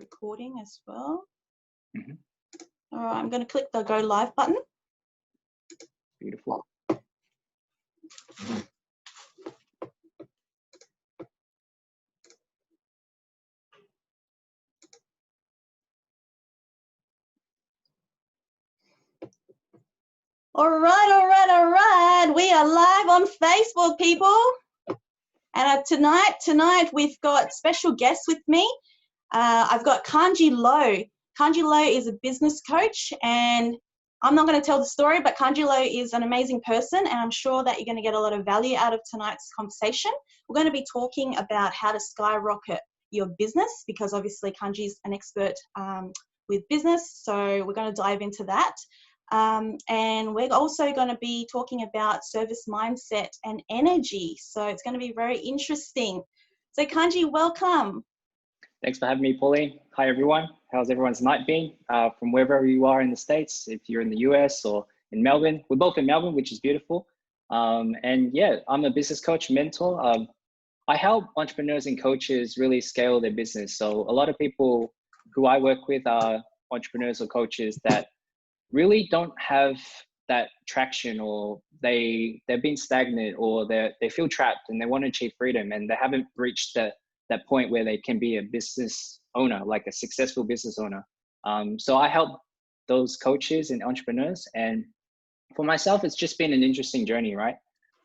recording as well. Mm-hmm. All right, I'm going to click the go live button. Beautiful. All right. We are live on Facebook, people. And tonight we've got special guests with me. I've got Kanji Low. Kanji Low is a business coach, and I'm not going to tell the story, but Kanji Low is an amazing person, and I'm sure that you're going to get a lot of value out of tonight's conversation. We're going to be talking about how to skyrocket your business, because obviously Kanji's an expert with business, so we're going to dive into that. And we're also going to be talking about service mindset and energy. So it's going to be very interesting. So Kanji, welcome. Thanks for having me, Pauline. Hi, everyone. How's everyone's night been? From wherever you are in the States, if you're in the US or in Melbourne. We're both in Melbourne, which is beautiful. And yeah, I'm a business coach, mentor. I help entrepreneurs and coaches really scale their business. So a lot of people who I work with are entrepreneurs or coaches that really don't have that traction, or they've been stagnant, or they feel trapped and they want to achieve freedom, and they haven't reached that point where they can be a business owner, like a successful business owner. So I help those coaches and entrepreneurs, and for myself, it's just been an interesting journey, right?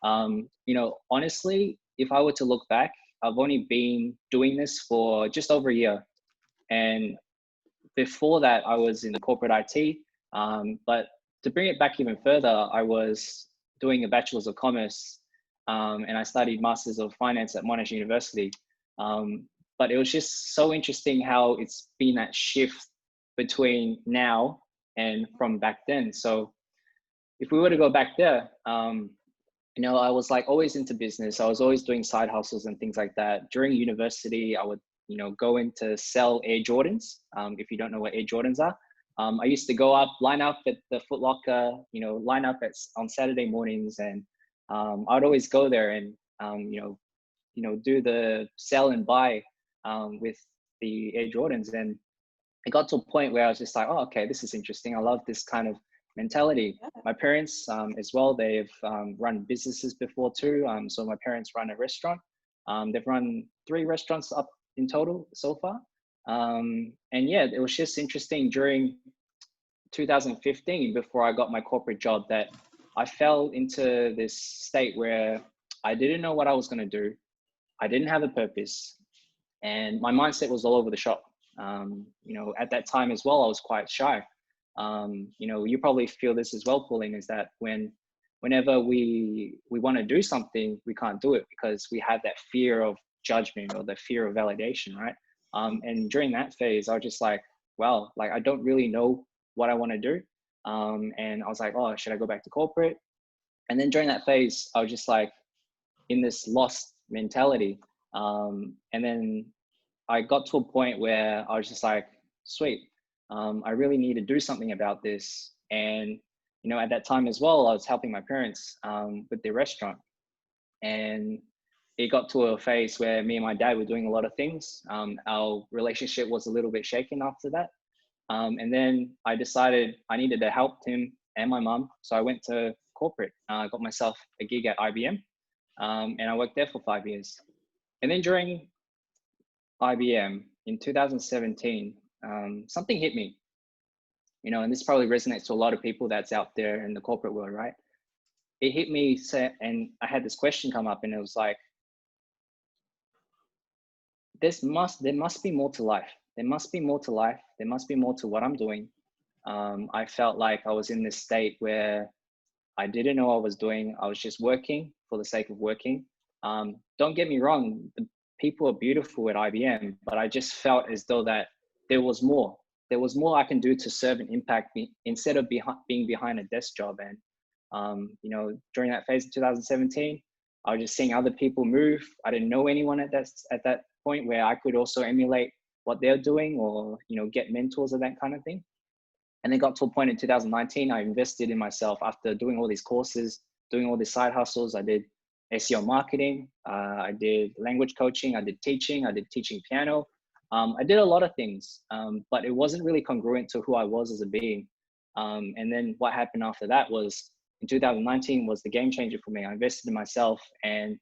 You know, honestly, if I were to look back, I've only been doing this for just over a year. And before that, I was in corporate IT. But to bring it back even further, I was doing a Bachelor's of Commerce, and I studied Masters of Finance at Monash University. But it was just so interesting how it's been that shift between now and from back then. So if we were to go back there, you know, I was like always into business. I was always doing side hustles and things like that. During university, I would, you know, go in to sell Air Jordans. If you don't know what Air Jordans are, I used to go up, line up at the Foot Locker, you know, line up on Saturday mornings, and I'd always go there and you know, do the sell and buy with the Air Jordans. And it got to a point where I was just like, oh, okay, this is interesting. I love this kind of mentality. Yeah. My parents as well, they've run businesses before too. So my parents run a restaurant. They've run 3 restaurants up in total so far. And yeah, it was just interesting during 2015, before I got my corporate job, that I fell into this state where I didn't know what I was going to do. I didn't have a purpose, and my mindset was all over the shop. You know, at that time as well, I was quite shy. You know, you probably feel this as well, Pauline, is that whenever we want to do something, we can't do it because we have that fear of judgment or the fear of validation, right? And during that phase, I was just like, well, like, I don't really know what I want to do. And I was like, oh, should I go back to corporate? And then during that phase, I was just like in this lost mentality. And then I got to a point where I was just like, sweet, I really need to do something about this. And, you know, at that time as well, I was helping my parents with their restaurant. And it got to a phase where me and my dad were doing a lot of things. Our relationship was a little bit shaken after that. And then I decided I needed to help him and my mum. So I went to corporate. I got myself a gig at IBM, and I worked there for 5 years. And then during IBM in 2017, something hit me, you know, and this probably resonates to a lot of people that's out there in the corporate world, right? It hit me, and I had this question come up, and it was like, there must be more to life. There must be more to life. There must be more to what I'm doing. I felt like I was in this state where I didn't know what I was doing. I was just working for the sake of working. Don't get me wrong, the people are beautiful at IBM, but I just felt as though that there was more. There was more I can do to serve and impact me instead of being behind a desk job. And you know, during that phase of 2017, I was just seeing other people move. I didn't know anyone at that point where I could also emulate what they're doing, or, you know, get mentors or that kind of thing. And then got to a point in 2019, I invested in myself after doing all these courses, doing all these side hustles. I did SEO marketing, I did language coaching, I did teaching piano. I did a lot of things, but it wasn't really congruent to who I was as a being. And then what happened after that was in 2019 was the game changer for me. I invested in myself, and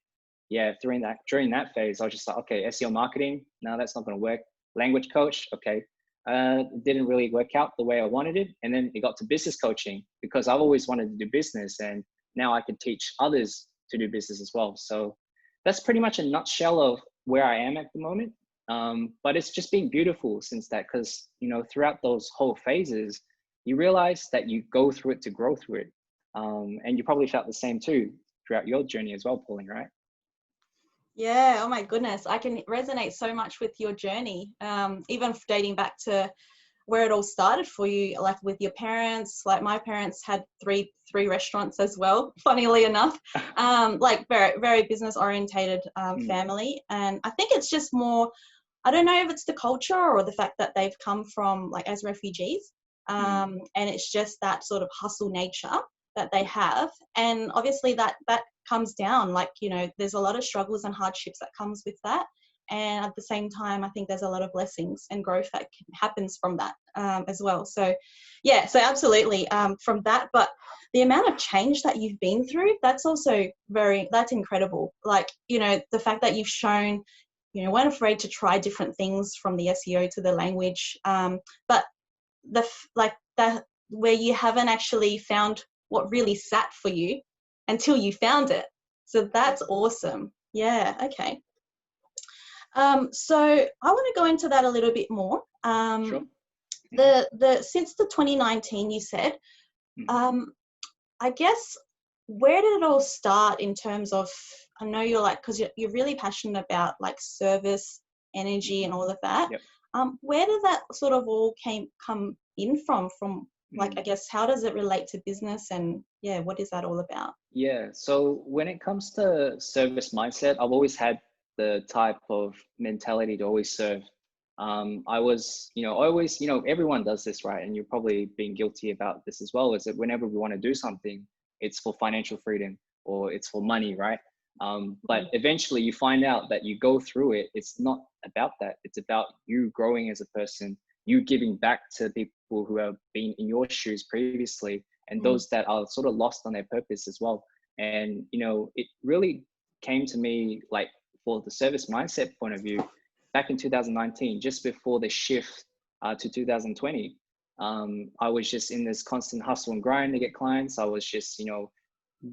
yeah, during that phase, I was just like, okay, SEO marketing, no, that's not going to work. Language coach, okay. It didn't really work out the way I wanted it. And then it got to business coaching because I've always wanted to do business, and now I can teach others to do business as well. So that's pretty much a nutshell of where I am at the moment. But it's just been beautiful since that, because, you know, throughout those whole phases, you realize that you go through it to grow through it. And you probably felt the same too throughout your journey as well, Pauline, right? Yeah, oh my goodness, I can resonate so much with your journey, even dating back to where it all started for you, like with your parents. Like my parents had three restaurants as well, funnily enough, like very business orientated family. And I think it's just more, I don't know if it's the culture or the fact that they've come from like as refugees, and it's just that sort of hustle nature that they have. And obviously that comes down, like, you know, there's a lot of struggles and hardships that comes with that. And at the same time, I think there's a lot of blessings and growth that happens from that as well. So yeah, so absolutely from that. But the amount of change that you've been through, that's also that's incredible. Like, you know, the fact that you've shown, you know, weren't afraid to try different things from the SEO to the language, but where you haven't actually found what really sat for you until you found it. So that's awesome. Yeah, okay. So I want to go into that a little bit more. Sure. Since the 2019, you said, I guess, where did it all start in terms of, I know you're like, because you're really passionate about like service, energy and all of that. Yep. Where did that sort of all come in from like, I guess, how does it relate to business, and yeah, what is that all about? Yeah, so when it comes to service mindset, I've always had the type of mentality to always serve. I was, always, everyone does this, right? And you've probably been guilty about this as well, is that whenever we want to do something, it's for financial freedom or it's for money, right? But eventually you find out that you go through it, it's not about that. It's about you growing as a person, you giving back to people who have been in your shoes previously, and those that are sort of lost on their purpose as well. And, it really came to me, like, for the service mindset point of view, back in 2019, just before the shift to 2020, I was just in this constant hustle and grind to get clients. I was just,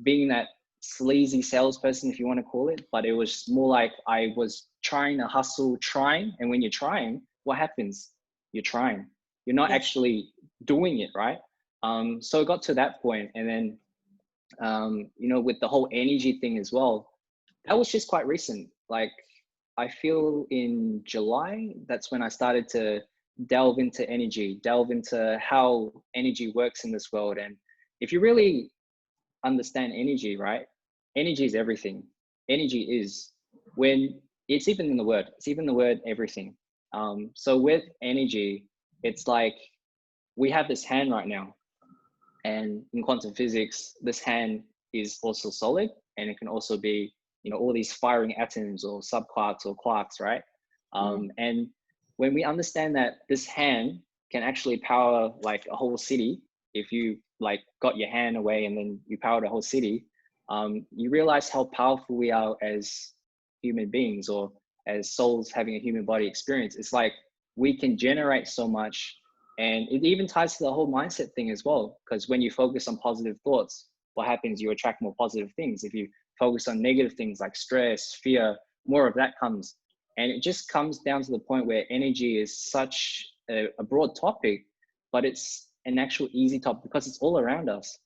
being that sleazy salesperson, if you want to call it, but it was more like I was trying to hustle, and when you're trying, what happens? You're trying. You're not actually doing it, right? So it got to that point, and then, with the whole energy thing as well, that was just quite recent. Like, I feel in July, that's when I started to delve into energy, delve into how energy works in this world. And if you really understand energy, right? Energy is everything. Energy is, when it's even in the word everything. So with energy, it's like we have this hand right now, and in quantum physics, this hand is also solid, and it can also be, all these firing atoms or subquarks or quarks, right? And when we understand that this hand can actually power like a whole city, if you like got your hand away and then you powered a whole city, you realize how powerful we are as human beings, or as souls having a human body experience. It's like we can generate so much, and it even ties to the whole mindset thing as well, because when you focus on positive thoughts, what happens? You attract more positive things. If you focus on negative things like stress, fear, more of that comes. And it just comes down to the point where energy is such a broad topic, but it's an actual easy topic because it's all around us.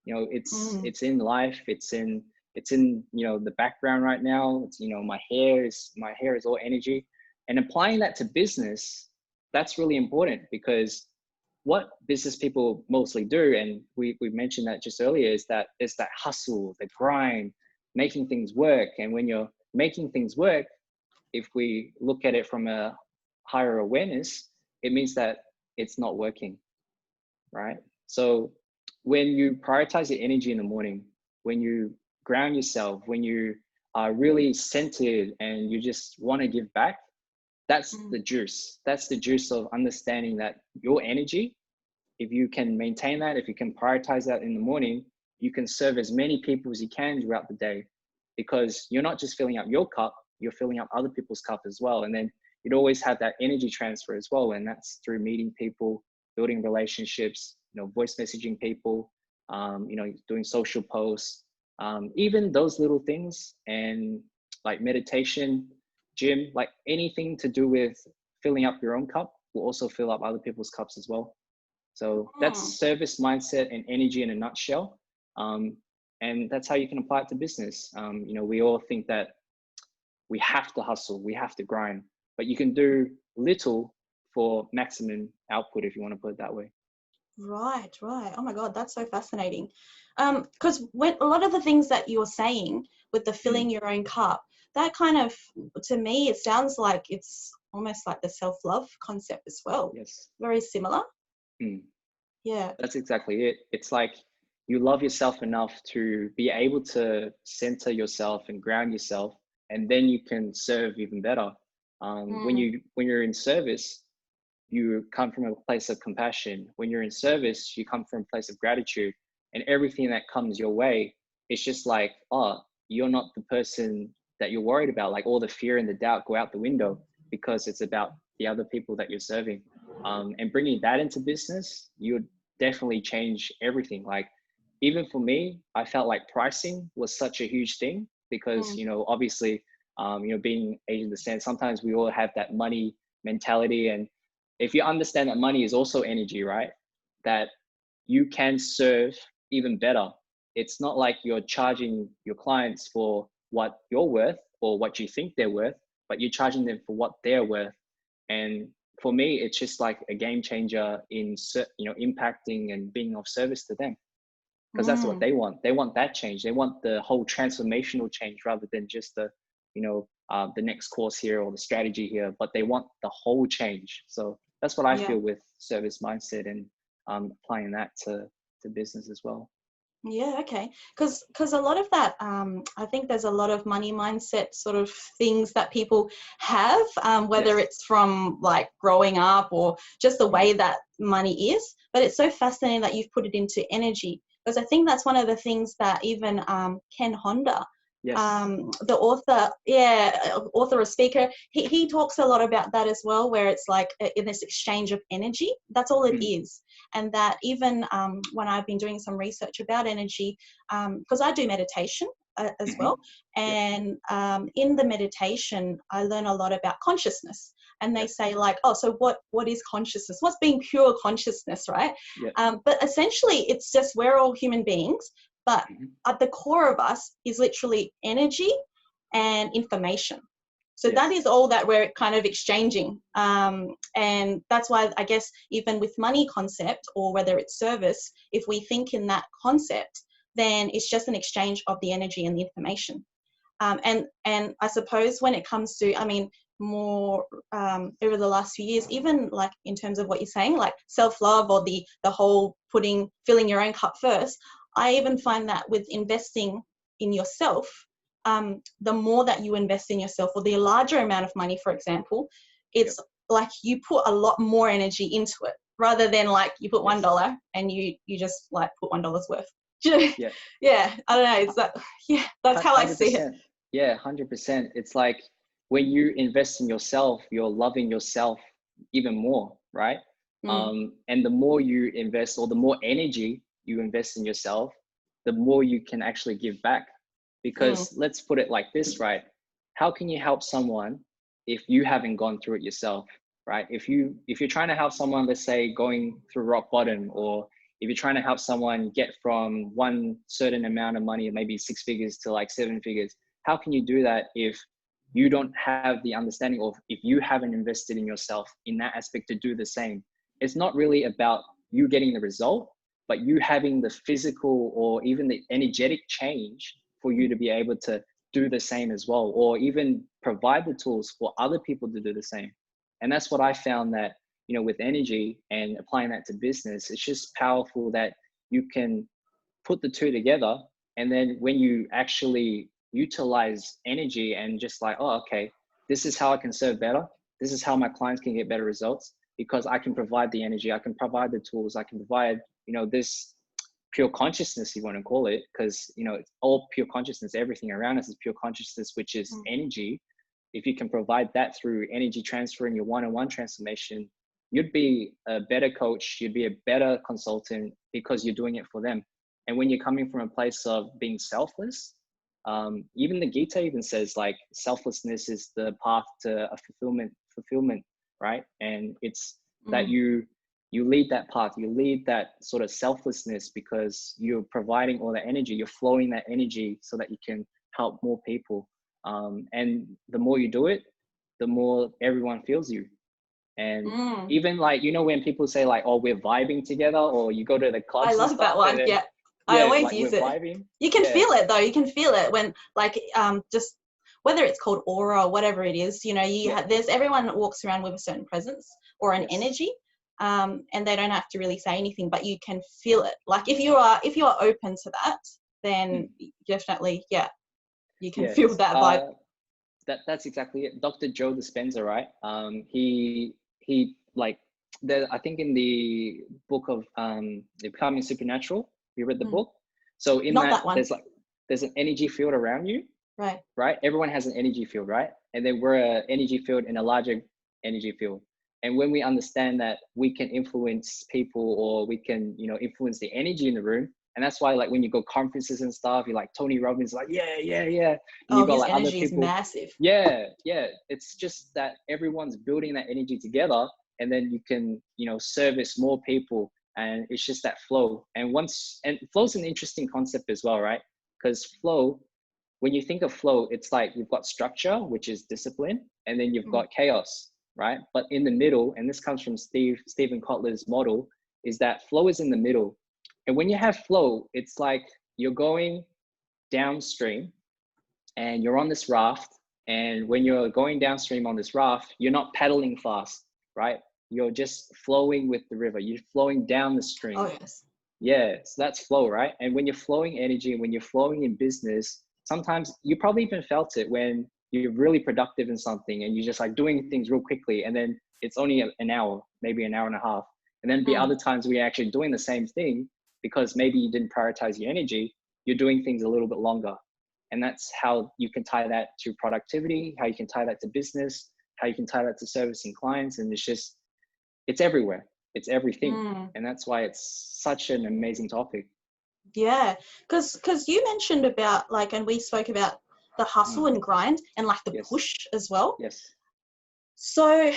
It's in life, it's in the background right now. It's, my hair is all energy. And applying that to business, that's really important, because what business people mostly do, and we mentioned that just earlier, is that hustle, the grind, making things work. And when you're making things work, if we look at it from a higher awareness, it means that it's not working, right? So when you prioritize your energy in the morning, when you ground yourself, when you are really centered and you just want to give back, That's the juice. That's the juice of understanding that your energy, if you can maintain that, if you can prioritize that in the morning, you can serve as many people as you can throughout the day, because you're not just filling up your cup, you're filling up other people's cup as well. And then you'd always have that energy transfer as well. And that's through meeting people, building relationships, you know, voice messaging people, you know, doing social posts, even those little things, and like meditation, gym, like anything to do with filling up your own cup will also fill up other people's cups as well. So that's service mindset and energy in a nutshell. And that's how you can apply it to business. You know, we all think that we have to hustle, we have to grind, but you can do little for maximum output, if you want to put it that way. Right, right. Oh my God, that's so fascinating. Because when a lot of the things that you're saying with the filling your own cup, that kind of, to me, it sounds like it's almost like the self-love concept as well. Yes. Very similar. Yeah. That's exactly it. It's like you love yourself enough to be able to center yourself and ground yourself, and then you can serve even better. When you're in service, you come from a place of compassion. When you're in service, you come from a place of gratitude, and everything that comes your way, it's just like, oh, you're not the person that you're worried about. Like all the fear and the doubt go out the window, because it's about the other people that you're serving. And bringing that into business, you would definitely change everything. Like even for me, I felt like pricing was such a huge thing, because, you know, obviously, you know, being Asian descent, sometimes we all have that money mentality. And if you understand that money is also energy, right? That you can serve even better. It's not like you're charging your clients for what you're worth or what you think they're worth, but you're charging them for what they're worth. And for me, it's just like a game changer in, you know, impacting and being of service to them, because that's what they want. They want that change. They want the whole transformational change, rather than just the, you know, the next course here or the strategy here, but they want the whole change. So that's what I feel with service mindset, and applying that to business as well. Yeah, okay. Because a lot of that, I think there's a lot of money mindset sort of things that people have, whether it's from like growing up or just the way that money is. But it's so fascinating that you've put it into energy, because I think that's one of the things that even 𝗕𝗲𝗄𝗏, the author or speaker, he talks a lot about that as well, where it's like in this exchange of energy. That's all it is. And that even when I've been doing some research about energy, because I do meditation as well, and in the meditation I learn a lot about consciousness. And they say like, oh, so what is consciousness? What's being pure consciousness, right? But essentially it's just, we're all human beings, but at the core of us is literally energy and information. So that is all that we're kind of exchanging. And that's why I guess even with money concept, or whether it's service, if we think in that concept, then it's just an exchange of the energy and the information. And I suppose when it comes to, I mean, more over the last few years, even like in terms of what you're saying, like self-love, or the whole filling your own cup first, I even find that with investing in yourself, the more that you invest in yourself, or the larger amount of money, for example, it's like you put a lot more energy into it, rather than like you put $1 and you just like put $1 worth. Yeah, I don't know. It's that, that's how 100%. I see it. Yeah, 100%. It's like when you invest in yourself, you're loving yourself even more, right? And the more you invest, or the more energy you invest in yourself, the more you can actually give back. Because let's put it like this, right? How can you help someone if you haven't gone through it yourself, right? If you're trying to help someone, let's say going through rock bottom, or if you're trying to help someone get from one certain amount of money, maybe 6 figures to like 7 figures, how can you do that if you don't have the understanding, of if you haven't invested in yourself in that aspect to do the same? It's not really about you getting the result, but you having the physical or even the energetic change for you to be able to do the same as well, or even provide the tools for other people to do the same. And that's what I found, that, you know, with energy and applying that to business, it's just powerful that you can put the two together. And then when you actually utilize energy and just like, oh, okay, this is how I can serve better. this is how my clients can get better results, because I can provide the energy, I can provide the tools, I can provide, you know, this pure consciousness, you want to call it, because, you know, it's all pure consciousness. Everything around us is pure consciousness, which is energy. If you can provide that through energy transfer in your one-on-one transformation, you'd be a better coach, you'd be a better consultant, because you're doing it for them. And when you're coming from a place of being selfless, even the Gita even says, like, selflessness is the path to a fulfillment, right? And it's that you lead that path, you lead that sort of selflessness, because you're providing all that energy, you're flowing that energy so that you can help more people. And the more you do it, the more everyone feels you. And even, like, you know, when people say, like, oh, we're vibing together, or you go to the clubs, I love that one. Yeah, I always like, use it. Vibing. You can feel it though. You can feel it when, like, just whether it's called aura or whatever it is, you know, there's everyone that walks around with a certain presence or an energy, and they don't have to really say anything, but you can feel it. Like, if you are open to that, then definitely, you can feel that vibe. That's exactly it. Dr. Joe Dispenza, right? He like, I think in the book of Becoming Supernatural, you read the book. So in that one, there's an energy field around you. Right. Everyone has an energy field, right? And then we're an energy field in a larger energy field. And when we understand that we can influence people, or we can, you know, influence the energy in the room. And that's why, like, when you go conferences and stuff, you're like, Tony Robbins, like, yeah. And you got, like, other people. Is massive. Yeah. It's just that everyone's building that energy together, and then you can, you know, service more people. And it's just that flow. And flow's an interesting concept as well, right? Because flow, when you think of flow, it's like you've got structure, which is discipline, and then you've got chaos, right? But in the middle, and this comes from Stephen Kotler's model, is that flow is in the middle. And when you have flow, it's like you're going downstream and you're on this raft. And when you're going downstream on this raft, you're not paddling fast, right? You're just flowing with the river. You're flowing down the stream. Oh, yes. Yeah, so that's flow, right? And when you're flowing energy, when you're flowing in business, sometimes you probably even felt it when you're really productive in something and you're just, like, doing things real quickly, and then it's only an hour, maybe an hour and a half. And then the other times we're actually doing the same thing, because maybe you didn't prioritize your energy, you're doing things a little bit longer. And that's how you can tie that to productivity, how you can tie that to business, how you can tie that to servicing clients. And it's everywhere. It's everything. And that's why it's such an amazing topic. Yeah, because you mentioned about, like, and we spoke about the hustle and grind, and, like, the push as well. Yes. So,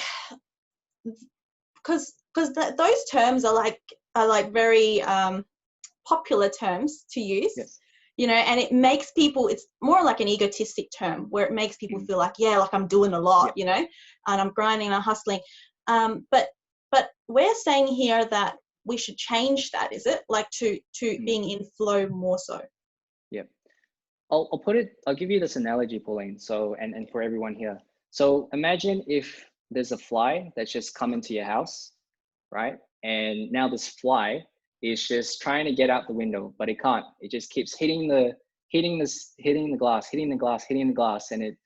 because those terms are like very popular terms to use. Yes. You know, and it makes people, it's more like an egotistic term, where it makes people feel like, like, I'm doing a lot, you know, and I'm grinding and I'm hustling. But we're saying here that we should change that, is it? Like, to being in flow more so. Yeah. I'll give you this analogy, Pauline. So, and for everyone here. So imagine if there's a fly that's just come into your house, right? And now this fly is just trying to get out the window, but it can't. It just keeps hitting the glass, and it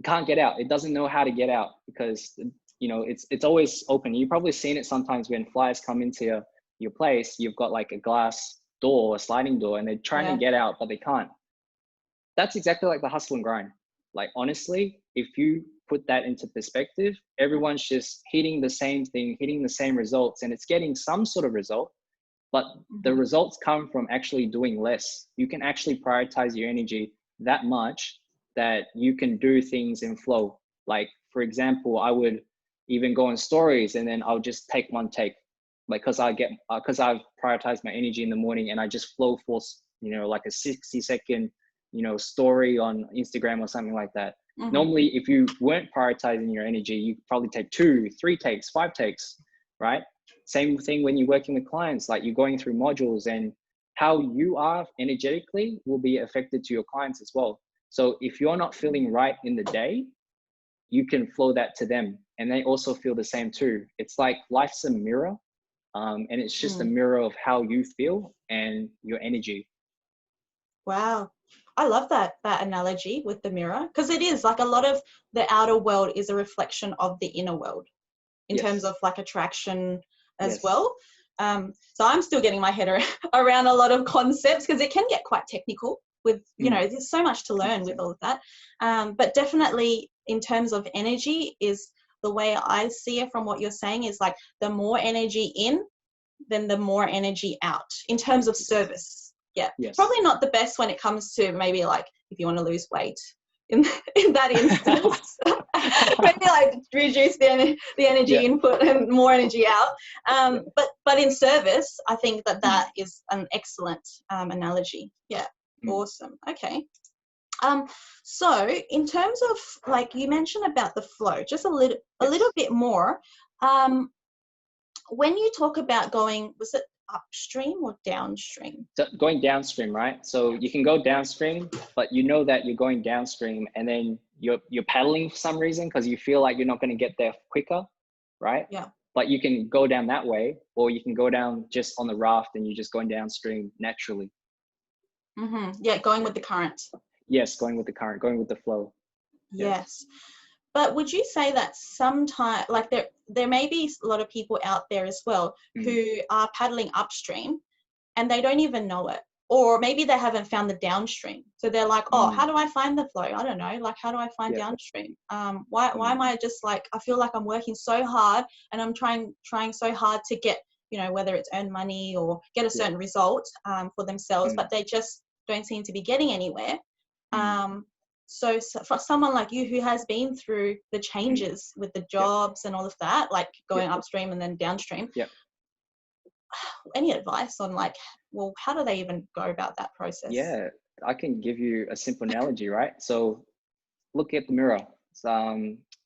can't get out. It doesn't know how to get out, because, you know, it's always open. You've probably seen it sometimes when flies come into your place. You've got, like, a glass door, a sliding door, and they're trying to get out, but they can't. That's exactly like the hustle and grind. Like, honestly, if you put that into perspective, everyone's just hitting the same thing, hitting the same results, and it's getting some sort of result, but the results come from actually doing less. You can actually prioritize your energy that much that you can do things in flow. Like, for example, I would even go on stories, and then I'll just take one take, like, because I've prioritized my energy in the morning, and I just flow for, you know, like a 60-second, you know, story on Instagram or something like that. Normally, if you weren't prioritizing your energy, you could probably take 2, 3 takes, 5 takes, right? Same thing when you're working with clients, like, you're going through modules, and how you are energetically will be affected to your clients as well. So if you're not feeling right in the day, you can flow that to them, and they also feel the same too. It's like life's a mirror, and it's just a mirror of how you feel and your energy. Wow. I love that analogy with the mirror, because it is like a lot of the outer world is a reflection of the inner world in terms of like attraction as well. So I'm still getting my head around a lot of concepts, because it can get quite technical with, you know, there's so much to learn with all of that. But definitely in terms of energy, is the way I see it from what you're saying, is like the more energy in, then the more energy out in terms of service. Yeah, probably not the best when it comes to maybe like if you want to lose weight in that instance. Maybe like reduce the energy input and more energy out. But in service, I think that is an excellent analogy. Yeah, awesome. Okay. So in terms of, like you mentioned about the flow, just a little bit more. When you talk about going, was it upstream or downstream? So going downstream, right? So you can go downstream, but you know that you're going downstream, and then you're paddling for some reason because you feel like you're not going to get there quicker, right? Yeah. But you can go down that way, or you can go down just on the raft and you're just going downstream naturally. Yeah, going with the current. Yes, going with the current, going with the flow. Yes. But would you say that sometimes, like there may be a lot of people out there as well who are paddling upstream and they don't even know it, or maybe they haven't found the downstream. So they're like, oh, how do I find the flow? I don't know. Like, how do I find downstream? Why am I just like, I feel like I'm working so hard and I'm trying so hard to get, you know, whether it's earn money or get a certain result for themselves, but they just don't seem to be getting anywhere. So for someone like you who has been through the changes with the jobs and all of that, like going upstream and then downstream, any advice on like, well, how do they even go about that process? Yeah, I can give you a simple analogy, right? So look at the mirror.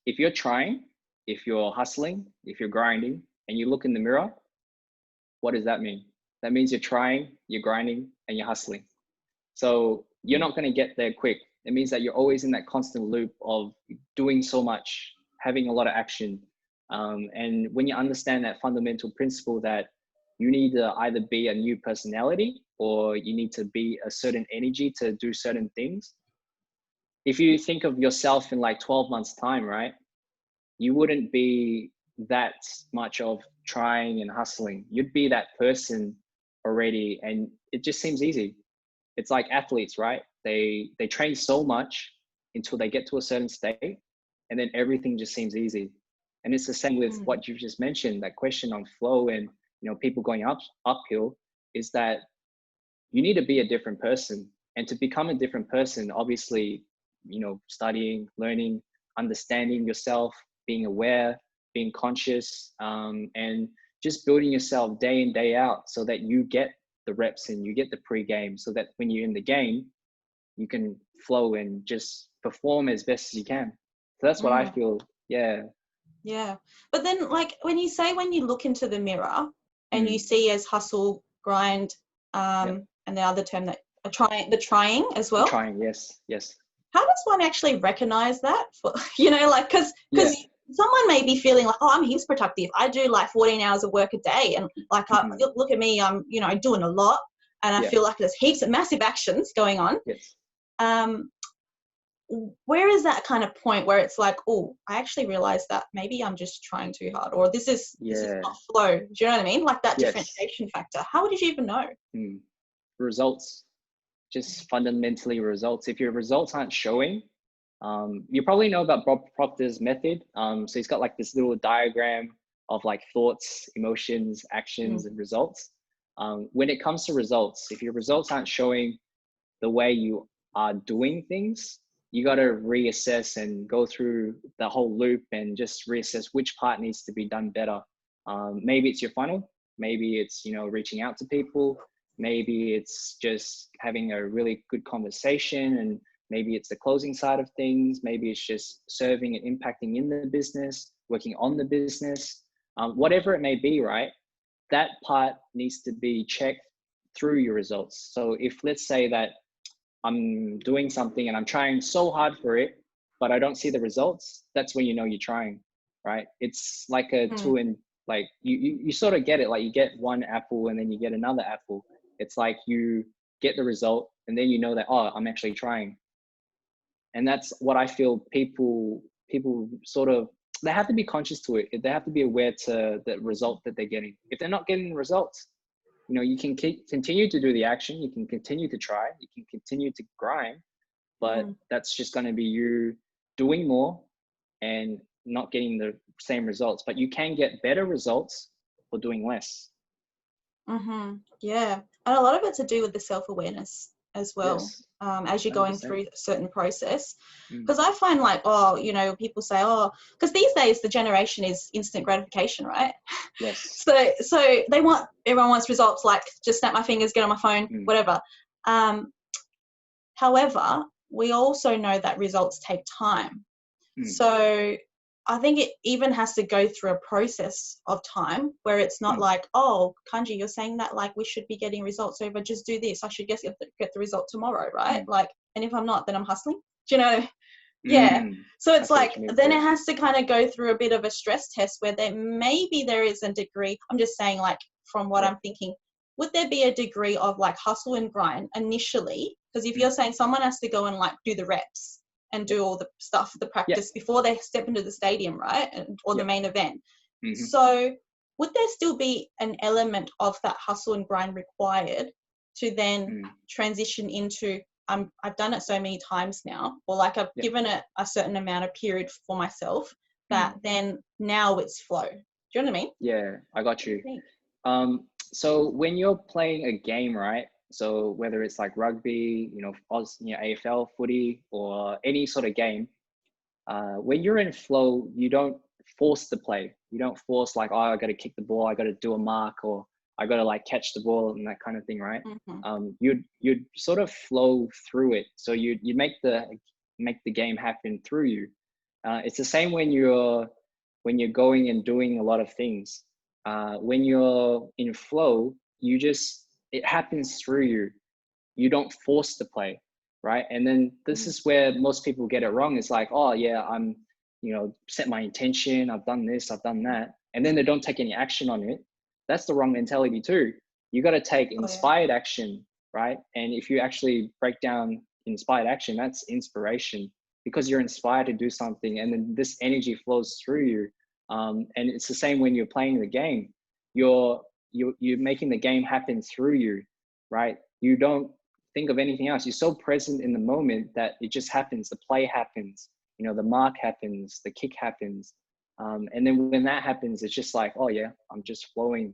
If you're trying, if you're hustling, if you're grinding, and you look in the mirror, what does that mean? That means you're trying, you're grinding, and you're hustling. So you're not going to get there quick. It means that you're always in that constant loop of doing so much, having a lot of action. And when you understand that fundamental principle that you need to either be a new personality or you need to be a certain energy to do certain things. If you think of yourself in like 12 months time, right? You wouldn't be that much of trying and hustling. You'd be that person already, and it just seems easy. It's like athletes, right? They train so much until they get to a certain state, and then everything just seems easy. And it's the same with what you've just mentioned, that question on flow and, you know, people going uphill, is that you need to be a different person. And to become a different person, obviously, you know, studying, learning, understanding yourself, being aware, being conscious, and just building yourself day in, day out so that you get the reps and you get the pre-game, so that when you're in the game, you can flow and just perform as best as you can. So that's what I feel. Yeah. But then, like, when you look into the mirror and you see as hustle, grind, and the other term that the trying as well. Trying, yes. How does one actually recognize that? You know, like, because someone may be feeling like, oh, I'm heaps productive. I do like 14 hours of work a day, and like, look at me, I'm, you know, doing a lot, and I feel like there's heaps of massive actions going on. Where is that kind of point where it's like, oh, I actually realized that maybe I'm just trying too hard, or this is not flow. Do you know what I mean? Like that differentiation factor. How would you even know? Results, just fundamentally results. If your results aren't showing, you probably know about Bob Proctor's method. So he's got like this little diagram of like thoughts, emotions, actions, and results. When it comes to results, if your results aren't showing the way you are doing things, you got to reassess and go through the whole loop and just reassess which part needs to be done better. Maybe it's your funnel. Maybe it's, you know, reaching out to people. Maybe it's just having a really good conversation, and maybe it's the closing side of things. Maybe it's just serving and impacting in the business, working on the business, whatever it may be, right? That part needs to be checked through your results. So if, let's say that I'm doing something and I'm trying so hard for it, but I don't see the results, that's when you know you're trying, right? It's like a two and like you sort of get it, like you get one apple and then you get another apple. It's like you get the result, and then you know that, oh, I'm actually trying. And that's what I feel people sort of, they have to be conscious to it. They have to be aware to the result that they're getting. If they're not getting results, you know, you can continue to do the action, you can continue to try, you can continue to grind, but that's just going to be you doing more and not getting the same results. But you can get better results for doing less. Yeah, and a lot of it's to do with the self-awareness as well. Yes. As you're going 100%. through a certain process, because I find like, oh, you know, people say, oh, because these days the generation is instant gratification, right? Yes. So everyone wants results, like just snap my fingers, get on my phone, whatever. However, we also know that results take time. So I think it even has to go through a process of time where it's not like, oh, Kanji, you're saying that like we should be getting results over, just do this. I should get the result tomorrow, right? Like, and if I'm not, then I'm hustling. Do you know? Yeah. So it's like, then it has to kind of go through a bit of a stress test where maybe there is a degree, I'm just saying like from what I'm thinking, would there be a degree of like hustle and grind initially? Because if you're saying someone has to go and like do the reps and do all the stuff, the practice before they step into the stadium, right? Or the main event. So would there still be an element of that hustle and grind required to then transition into, I've done it so many times now, or like I've given it a certain amount of period for myself that then now it's flow. Do you know what I mean? Yeah, I got you. So when you're playing a game, right? So whether it's like rugby, you know, AFL, footy, or any sort of game, when you're in flow, you don't force the play. You don't force like, oh, I got to kick the ball, I got to do a mark, or I got to like catch the ball and that kind of thing, right? You'd sort of flow through it. So you make the game happen through you. It's the same when you're going and doing a lot of things. When you're in flow, it happens through you. You don't force the play, right? And then this is where most people get it wrong. It's like, oh yeah, I'm, you know, set my intention, I've done this, I've done that, and then they don't take any action on it. That's the wrong mentality too. You got to take inspired action, right? And if you actually break down inspired action, that's inspiration, because you're inspired to do something, and then this energy flows through you. And it's the same when you're playing the game. You're making the game happen through you, right? You don't think of anything else. You're so present in the moment that it just happens. The play happens, you know, the mark happens, the kick happens. And then when that happens, it's just like, oh yeah, I'm just flowing.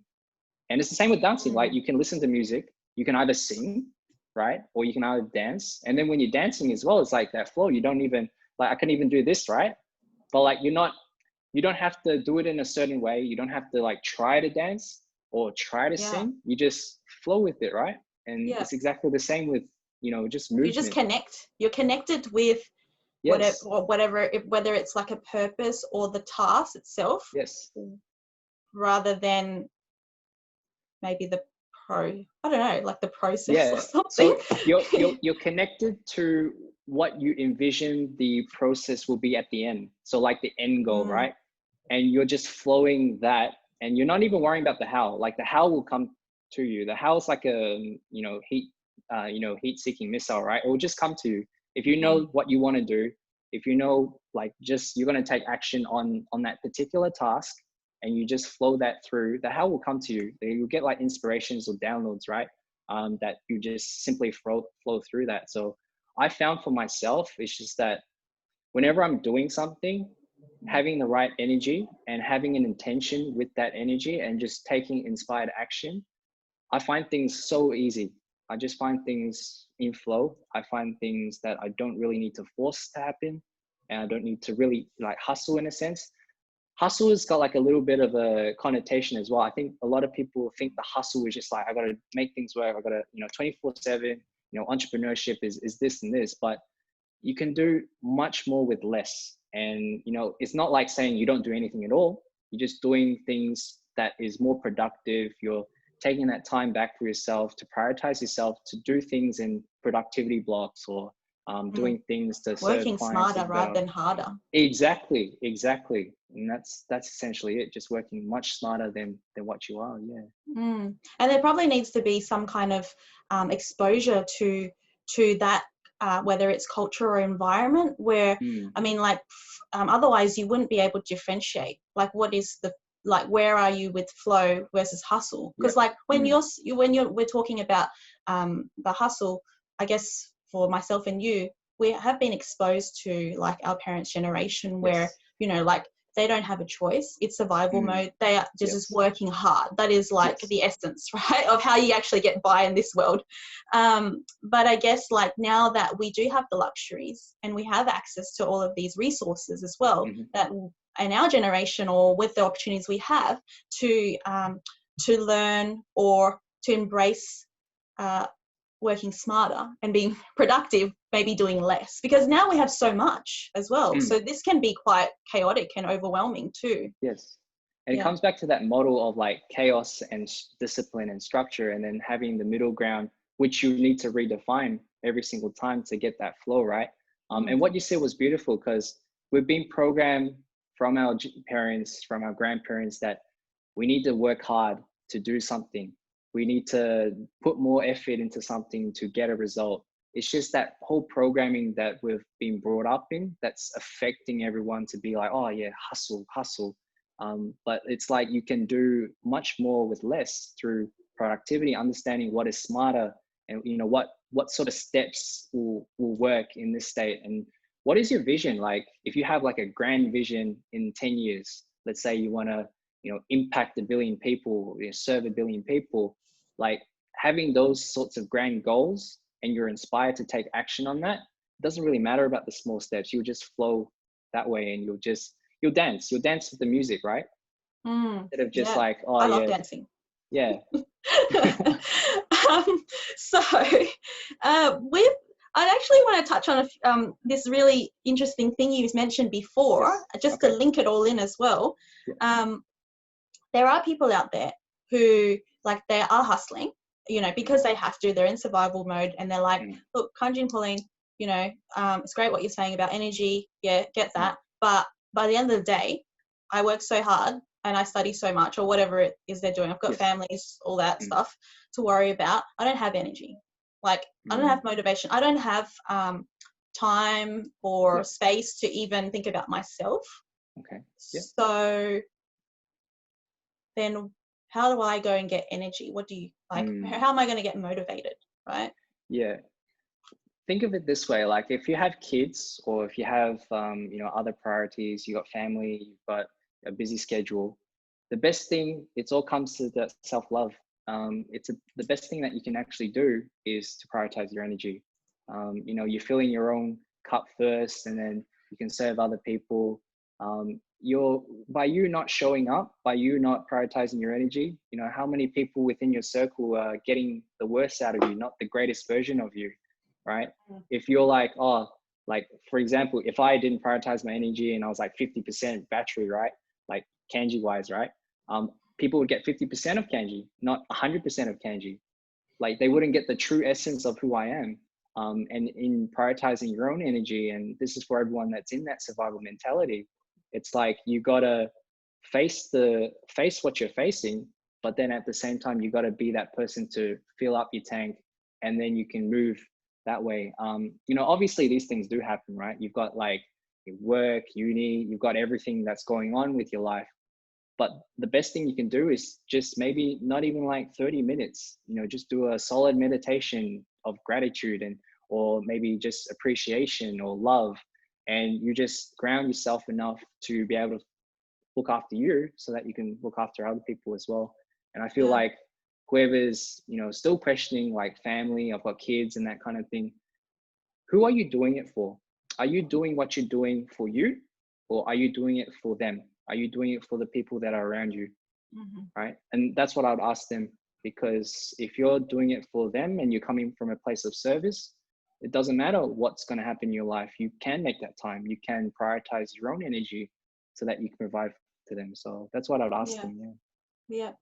And it's the same with dancing. Like you can listen to music, you can either sing, right? Or you can either dance. And then when you're dancing as well, it's like that flow. You don't even, like, I can even do this, right? But like, you don't have to do it in a certain way. You don't have to like try to dance or try to sing. You just flow with it, right? And it's exactly the same with, you know, just movement. You just connect. You're connected with whatever, whether it's like a purpose or the task itself. Rather than maybe the I don't know, like the process or something. So you're connected to what you envision the process will be at the end. So like the end goal, right? And you're just flowing that, and you're not even worrying about the how. Like the how will come to you. The how is like a, you know, heat-seeking missile, right? It will just come to you. If you know what you want to do, if you know, like, just you're going to take action on that particular task, and you just flow that through, the how will come to you. You'll get like inspirations or downloads, right? That you just simply flow through that. So I found for myself, it's just that whenever I'm doing something, having the right energy and having an intention with that energy and just taking inspired action, I find things so easy. I just find things in flow. I find things that I don't really need to force to happen, and I don't need to really like hustle in a sense. Hustle has got like a little bit of a connotation as well. I think a lot of people think the hustle is just like, I got to make things work. I got to, you know, 24/7, you know, entrepreneurship is this and this, but you can do much more with less. And, you know, it's not like saying you don't do anything at all. You're just doing things that is more productive. You're taking that time back for yourself to prioritize yourself, to do things in productivity blocks, or doing things to working smarter rather than harder. Exactly. And that's essentially it. Just working much smarter than what you are. And there probably needs to be some kind of exposure to that, whether it's culture or environment, where I mean, like otherwise you wouldn't be able to differentiate. Like, what is the, like, where are you with flow versus hustle? Because like when we're talking about the hustle, I guess for myself and you, we have been exposed to like our parents' generation where, you know, like they don't have a choice. It's survival mode. They are just working hard. That is like the essence, right, of how you actually get by in this world. But I guess like now that we do have the luxuries and we have access to all of these resources as well, that in our generation, or with the opportunities we have to learn or to embrace working smarter and being productive, maybe doing less, because now we have so much as well. So this can be quite chaotic and overwhelming too. Yes. And it comes back to that model of like chaos and discipline and structure, and then having the middle ground, which you need to redefine every single time to get that flow, right? And what you said was beautiful, because we've been programmed from our parents, from our grandparents, that we need to work hard to do something. We need to put more effort into something to get a result. It's just that whole programming that we've been brought up in that's affecting everyone to be like, oh yeah, hustle, hustle. But it's like you can do much more with less through productivity, understanding what is smarter, and you know what sort of steps will work in this state. And what is your vision? Like if you have like a grand vision in 10 years, let's say you want to, you know, impact 1 billion people, you know, serve 1 billion people, like having those sorts of grand goals and you're inspired to take action on that, it doesn't really matter about the small steps. You'll just flow that way, and you'll dance with the music, right? Instead of just like, oh, I love dancing. Yeah. So I'd actually want to touch on this really interesting thing you mentioned before, just to link it all in as well. There are people out there who, like, they are hustling, you know, because they have to. They're in survival mode, and they're like, look, Kanji and Pauline, you know, it's great what you're saying about energy. Yeah, get that. But by the end of the day, I work so hard and I study so much, or whatever it is they're doing. I've got families, all that stuff to worry about. I don't have energy. Like, I don't have motivation. I don't have time or space to even think about myself. So then how do I go and get energy? What do you like? How am I going to get motivated? Right? Yeah. Think of it this way. Like if you have kids, or if you have, you know, other priorities, you got family, you've got a busy schedule, the best thing, it all comes to the self-love. The best thing that you can actually do is to prioritize your energy. You know, you're filling your own cup first, and then you can serve other people. By you not showing up, by you not prioritizing your energy, you know, how many people within your circle are getting the worst out of you, not the greatest version of you, right? If you're like, oh, like for example, if I didn't prioritize my energy and I was like 50% battery, right? Like Kanji wise, right? People would get 50% of Kanji, not 100% of Kanji. Like they wouldn't get the true essence of who I am. And in prioritizing your own energy, and this is for everyone that's in that survival mentality, it's like you gotta face what you're facing, but then at the same time, you gotta be that person to fill up your tank, and then you can move that way. You know, obviously these things do happen, right? You've got like your work, uni, you've got everything that's going on with your life. But the best thing you can do is just maybe not even like 30 minutes, you know, just do a solid meditation of gratitude, or maybe just appreciation or love. And you just ground yourself enough to be able to look after you so that you can look after other people as well. And I feel like whoever's, you know, still questioning like family, I've got kids and that kind of thing, who are you doing it for? Are you doing what you're doing for you, or are you doing it for them? Are you doing it for the people that are around you? Right? And that's what I would ask them, because if you're doing it for them and you're coming from a place of service, it doesn't matter what's going to happen in your life. You can make that time. You can prioritize your own energy so that you can provide to them. So that's what I'd ask them. Yeah.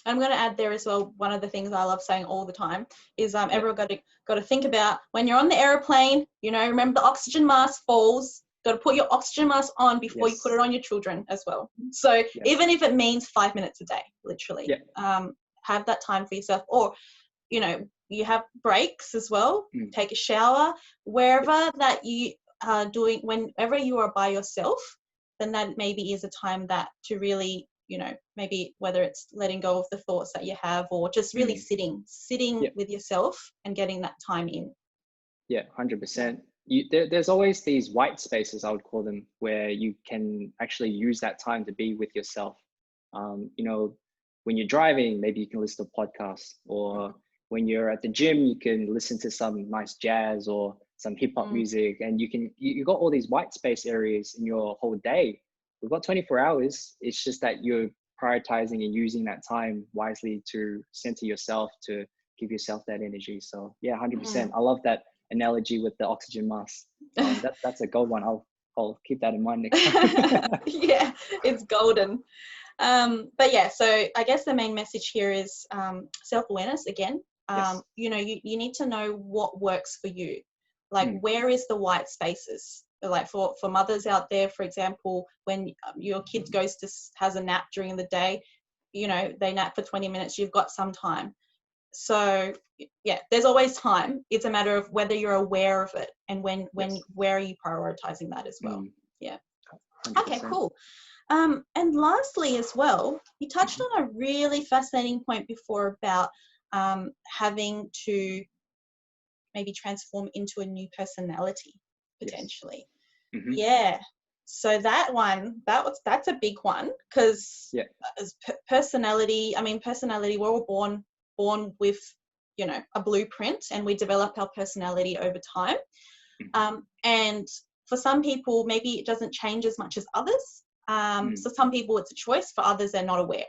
I'm going to add there as well, one of the things I love saying all the time is everyone got to think about when you're on the airplane, you know, remember the oxygen mask falls. Got to put your oxygen mask on before you put it on your children as well. So even if it means 5 minutes a day, literally. have that time for yourself, or, you know, you have breaks as well, take a shower, wherever that you are doing, whenever you are by yourself, then that maybe is a time that to really, you know, maybe whether it's letting go of the thoughts that you have, or just really sitting with yourself and getting that time in. Yeah, 100%. There's always these white spaces, I would call them, where you can actually use that time to be with yourself. You know, when you're driving, maybe you can listen to podcasts, or when you're at the gym, you can listen to some nice jazz or some hip hop music, and you got all these white space areas in your whole day. We've got 24 hours. It's just that you're prioritizing and using that time wisely to center yourself, to give yourself that energy. So yeah, 100%. I love that analogy with the oxygen mask. That's a gold one. I'll keep that in mind next time. Yeah, it's golden. But yeah, so I guess the main message here is self-awareness again. You know, you need to know what works for you. Like, where is the white spaces? Like for mothers out there, for example, when your kid has a nap during the day, you know, they nap for 20 minutes, you've got some time. So yeah, there's always time. It's a matter of whether you're aware of it, and where are you prioritizing that as well. Yeah. 100%. Okay, cool. And lastly as well, you touched on a really fascinating point before about having to maybe transform into a new personality potentially. Yeah. So that's a big one, because as personality, we're all born with, you know, a blueprint, and we develop our personality over time. And for some people, maybe it doesn't change as much as others. So some people it's a choice, for others they're not aware.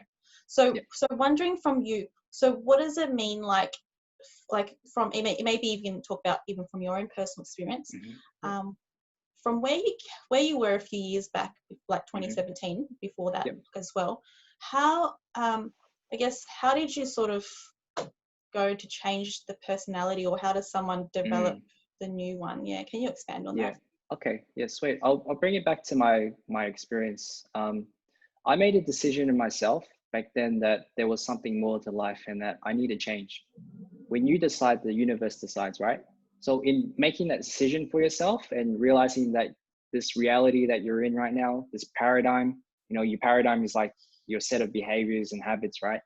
So wondering from you, so what does it mean, like from, maybe even talk about even from your own personal experience, from where you were a few years back, like 2017, before that as well, how I guess, how did you sort of go to change the personality, or how does someone develop the new one? Yeah, can you expand on that? Okay, yeah, sweet. I'll bring it back to my experience. I made a decision in myself back then that there was something more to life, and that I need to change. When you decide, the universe decides, right? So in making that decision for yourself and realizing that this reality that you're in right now, this paradigm, you know, your paradigm is like your set of behaviors and habits, right?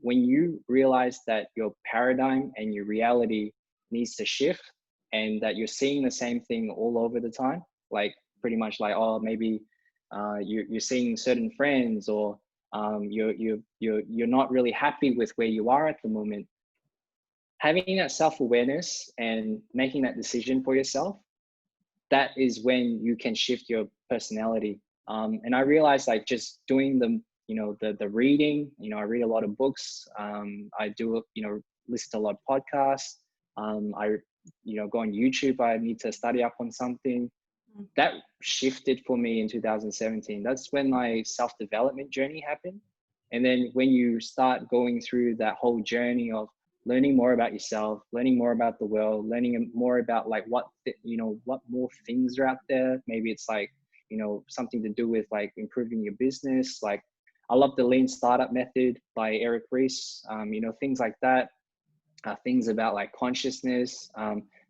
When you realize that your paradigm and your reality needs to shift, and that you're seeing the same thing all over the time, like pretty much like, oh, maybe you're seeing certain friends, or you're not really happy with where you are at the moment. Having that self-awareness and making that decision for yourself, that is when you can shift your personality. And I realized, like, just doing the reading, you know, I read a lot of books. I do, you know, listen to a lot of podcasts. I, you know, go on YouTube. I need to study up on something. That shifted for me in 2017. That's when my self-development journey happened. And then when you start going through that whole journey of learning more about yourself, learning more about the world, learning more about like what more things are out there. Maybe it's like, you know, something to do with like improving your business. Like, I love the lean startup method by Eric Ries, you know, things like that. Things about like consciousness,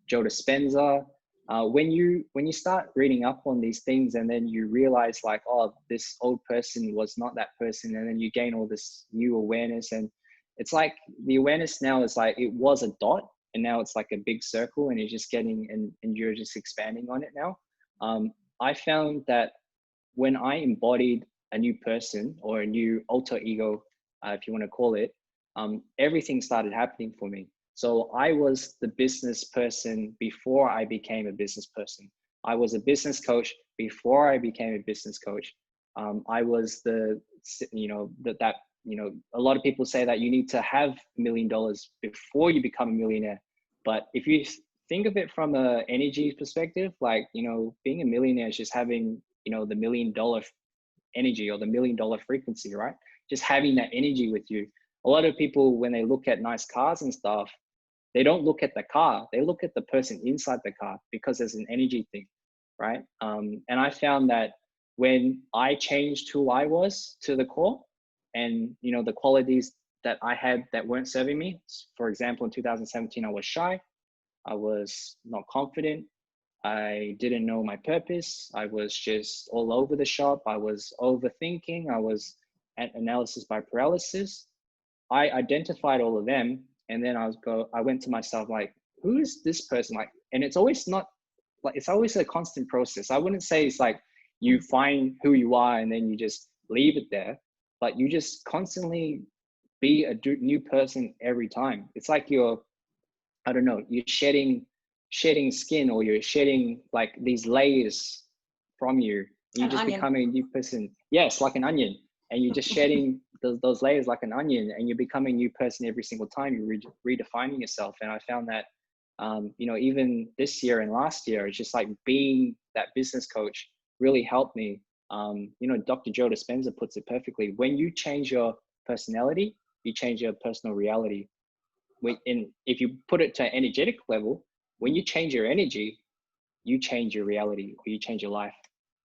Joe Dispenza. When you start reading up on these things, and then you realize like, oh, this old person was not that person, and then you gain all this new awareness, and it's like the awareness now is like, it was a dot, and now it's like a big circle, and you're just getting, and you're just expanding on it now. I found that when I embodied a new person, or a new alter ego, if you want to call it, everything started happening for me. So I was the business person before I became a business person. I was a business coach before I became a business coach. I was a lot of people say that you need to have $1 million before you become a millionaire. But if you think of it from an energy perspective, like, you know, being a millionaire is just having, you know, the $1 million energy, or the $1 million frequency, right? Just having that energy with you. A lot of people, when they look at nice cars and stuff, they don't look at the car, they look at the person inside the car, because there's an energy thing, right? And I found that when I changed who I was to the core, and, you know, the qualities that I had that weren't serving me. For example, in 2017, I was shy. I was not confident. I didn't know my purpose. I was just all over the shop. I was overthinking. I was at analysis by paralysis. I identified all of them, and then I went to myself like, who is this person? Like, and it's always not like, it's always a constant process. I wouldn't say it's like you find who you are and then you just leave it there, but you just constantly be a new person every time. It's like you're, I don't know, you're shedding skin, or you're shedding like these layers from you. You're just becoming a new person. Yes, like an onion. And you're just shedding those layers like an onion, and you're becoming a new person every single time. You're redefining yourself. And I found that, you know, even this year and last year, it's just like being that business coach really helped me. You know, Dr. Joe Dispenza puts it perfectly. When you change your personality, you change your personal reality. And if you put it to an energetic level, when you change your energy, you change your reality, or you change your life,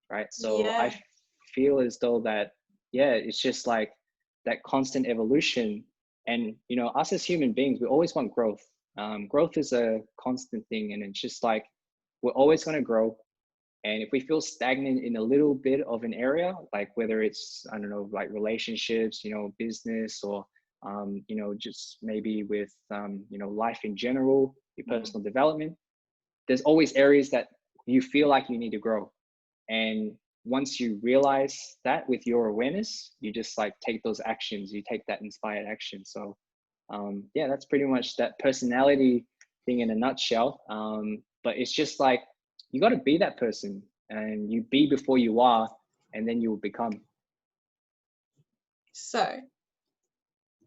right? So yeah. I feel as though that, yeah, it's just like that constant evolution. And, you know, us as human beings, we always want growth. Growth is a constant thing. And it's just like, we're always going to grow. And if we feel stagnant in a little bit of an area, like whether it's, I don't know, like relationships, you know, business, or, you know, just maybe with, you know, life in general, your personal development, there's always areas that you feel like you need to grow. And once you realize that with your awareness, you just like take those actions, you take that inspired action. So yeah, that's pretty much that personality thing in a nutshell. But it's just like, you got to be that person, and you be before you are, and then you will become. So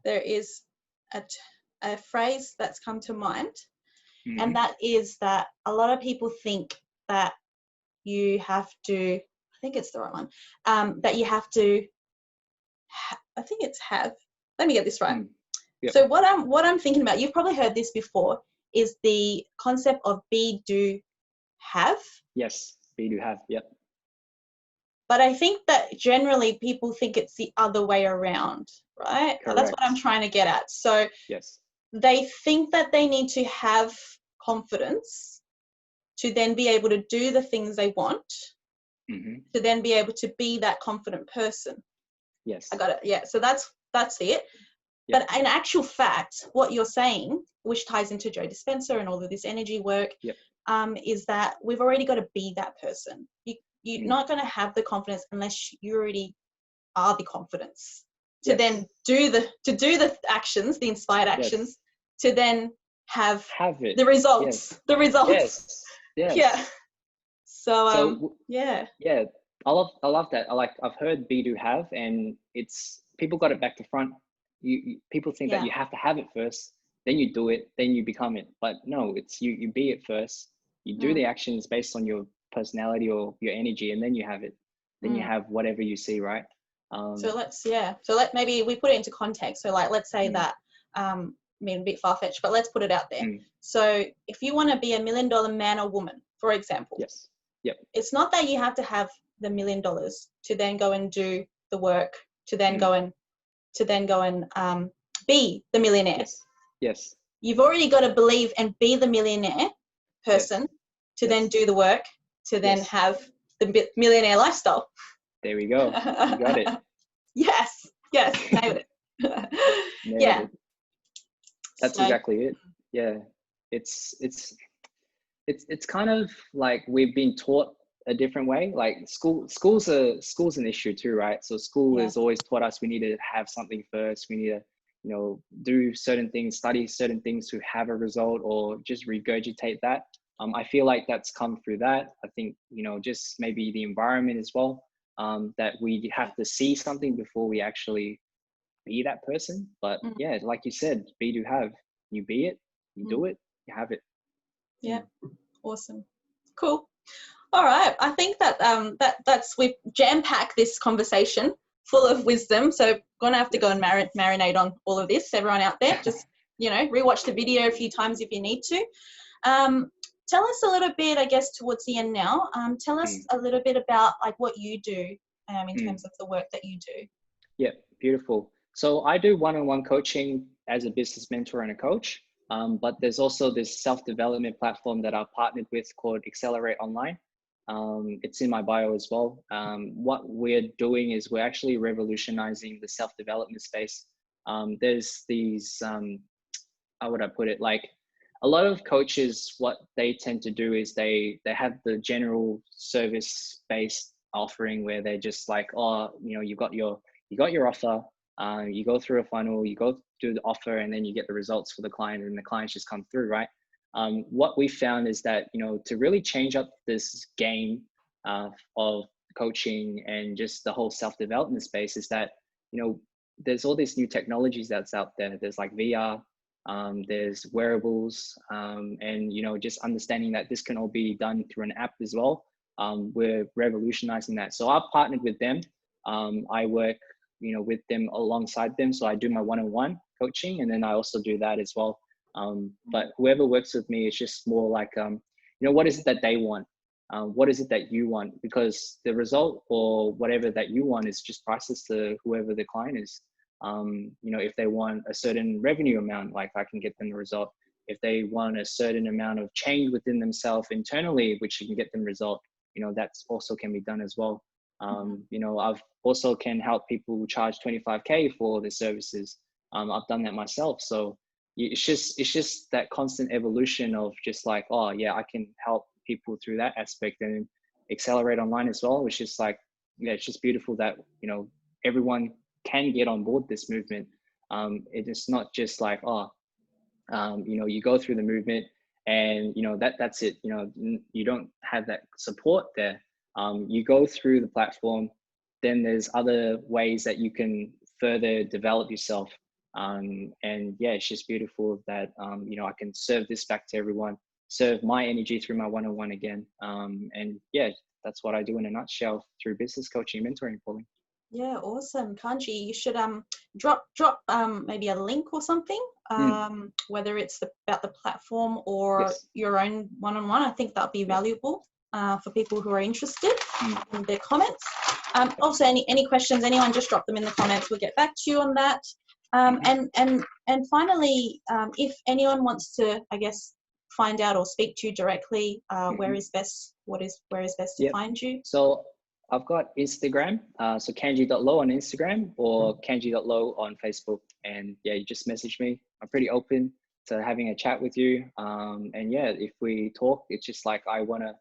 there is a phrase that's come to mind, and that is that a lot of people think that you have to, I think it's the right one, that you have to, I think it's have, let me get this right. Yep. So what I'm thinking about, you've probably heard this before, is the concept of be, do, have. Yes, be, do, have, yep. But I think that generally people think it's the other way around, right? Correct. That's what I'm trying to get at. So yes, they think that they need to have confidence to then be able to do the things they want, to then be able to be that confident person. Yes. I got it. Yeah. So that's it. Yep. But in actual fact, what you're saying, which ties into Joe Dispenza and all of this energy work, yep. Is that we've already got to be that person. You're not going to have the confidence unless you already are the confidence to then do the actions, the inspired actions, to then have it. The results. Yes. The results. Yes. Yes. Yeah. So yeah. Yeah. I love that. I've heard be, do, have, and it's, people got it back to front. People think that you have to have it first, then you do it, then you become it. But no, it's you be it first. You do the actions based on your personality or your energy, and then you have it. Then you have whatever you see, right? So maybe we put it into context. So like, let's say that, I mean, a bit far-fetched, but let's put it out there. So if you want to be $1 million man or woman, for example, yes, yep, it's not that you have to have the $1 million to then go and do the work, to then go and be the millionaire. Yes. Yes. You've already got to believe and be the millionaire person to then do the work, to then have the millionaire lifestyle. There we go. You got it. Yes. Nailed it. Nailed it. That's exactly it. Yeah. It's kind of like we've been taught a different way. Like school's an issue too, right? So school has always taught us we need to have something first. We need to, you know, do certain things, study certain things to have a result, or just regurgitate that. I feel like that's come through that. I think, you know, just maybe the environment as well, that we have to see something before we actually be that person. But yeah, like you said, be, do, have. You be it, you do it, you have it. Yeah. Awesome. Cool. All right. I think that that's we've jam-packed this conversation full of wisdom. So gonna have to go and marinate on all of this. Everyone out there, just, you know, rewatch the video a few times if you need to. Tell us a little bit, I guess, towards the end now. Tell us a little bit about like what you do in terms of the work that you do. Yeah, beautiful. So I do one-on-one coaching as a business mentor and a coach. But there's also this self-development platform that I've partnered with called 𝗕𝗂𝗿𝗆. It's in my bio as well. What we're doing is we're actually revolutionizing the self-development space. There's these, how would I put it? Like a lot of coaches, what they tend to do is they have the general service-based offering where they're just like, oh, you know, you got your offer, you go through a funnel, you go do the offer, and then you get the results for the client, and the clients just come through, right? What we found is that, you know, to really change up this game of coaching and just the whole self-development space is that, you know, there's all these new technologies that's out there. There's like VR, there's wearables, and, you know, just understanding that this can all be done through an app as well. We're revolutionizing that. So I've partnered with them. I work, you know, with them alongside them. So I do my one-on-one coaching, and then I also do that as well. But whoever works with me, it's just more like, you know, what is it that they want? What is it that you want? Because the result or whatever that you want is just priceless to whoever the client is. You know, if they want a certain revenue amount, like I can get them the result. If they want a certain amount of change within themselves internally, which you can get them result, you know, that's also can be done as well. You know, I've also can help people charge 25K for their services. I've done that myself. So it's just that constant evolution of just like, oh yeah, I can help people through that aspect. And 𝗕𝗂𝗿𝗆 as well, which is like, yeah, it's just beautiful that, you know, everyone can get on board this movement. It is not just like, oh, you know, you go through the movement and, you know, that's it. You know, you don't have that support there. You go through the platform, then there's other ways that you can further develop yourself. And yeah, it's just beautiful that, you know, I can serve this back to everyone, serve my energy through my one-on-one again. And yeah, that's what I do in a nutshell through business coaching and mentoring, Pauline. Yeah, awesome. Kanji, you should drop maybe a link or something, whether it's about the platform or Yes. your own one-on-one. I think that'll be valuable for people who are interested in their comments. Also, any questions, anyone, just drop them in the comments. We'll get back to you on that. And finally, if anyone wants to, I guess, find out or speak to you directly, where is best to find you? So I've got Instagram, so Kanji.Low on Instagram or Kanji.Low on Facebook. And yeah, you just message me. I'm pretty open to having a chat with you. And yeah, if we talk, it's just like, I wanna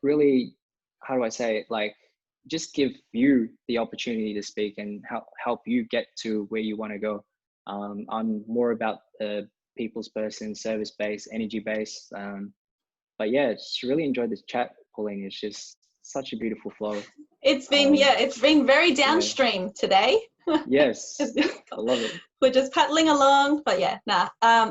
really, how do I say it? Like, just give you the opportunity to speak and help you get to where you want to go. I'm more about people's person, service-based, energy-based. But yeah, just really enjoyed this chat, Pauline. It's just such a beautiful flow. It's been it's been very downstream today. Yes, I love it. We're just paddling along, but yeah,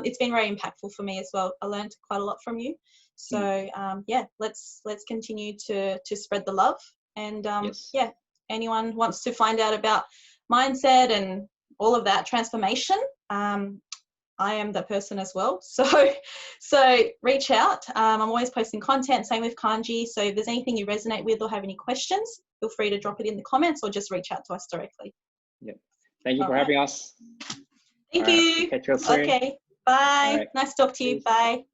it's been very impactful for me as well. I learned quite a lot from you. So yeah, let's continue to spread the love. And yeah, anyone wants to find out about mindset and all of that transformation, I am that person as well. So reach out. I'm always posting content, same with Kanji. So if there's anything you resonate with or have any questions, feel free to drop it in the comments or just reach out to us directly. Yep. Thank you for having us. Thank you. Catch you soon. Okay. Bye. Nice to talk to you. Bye.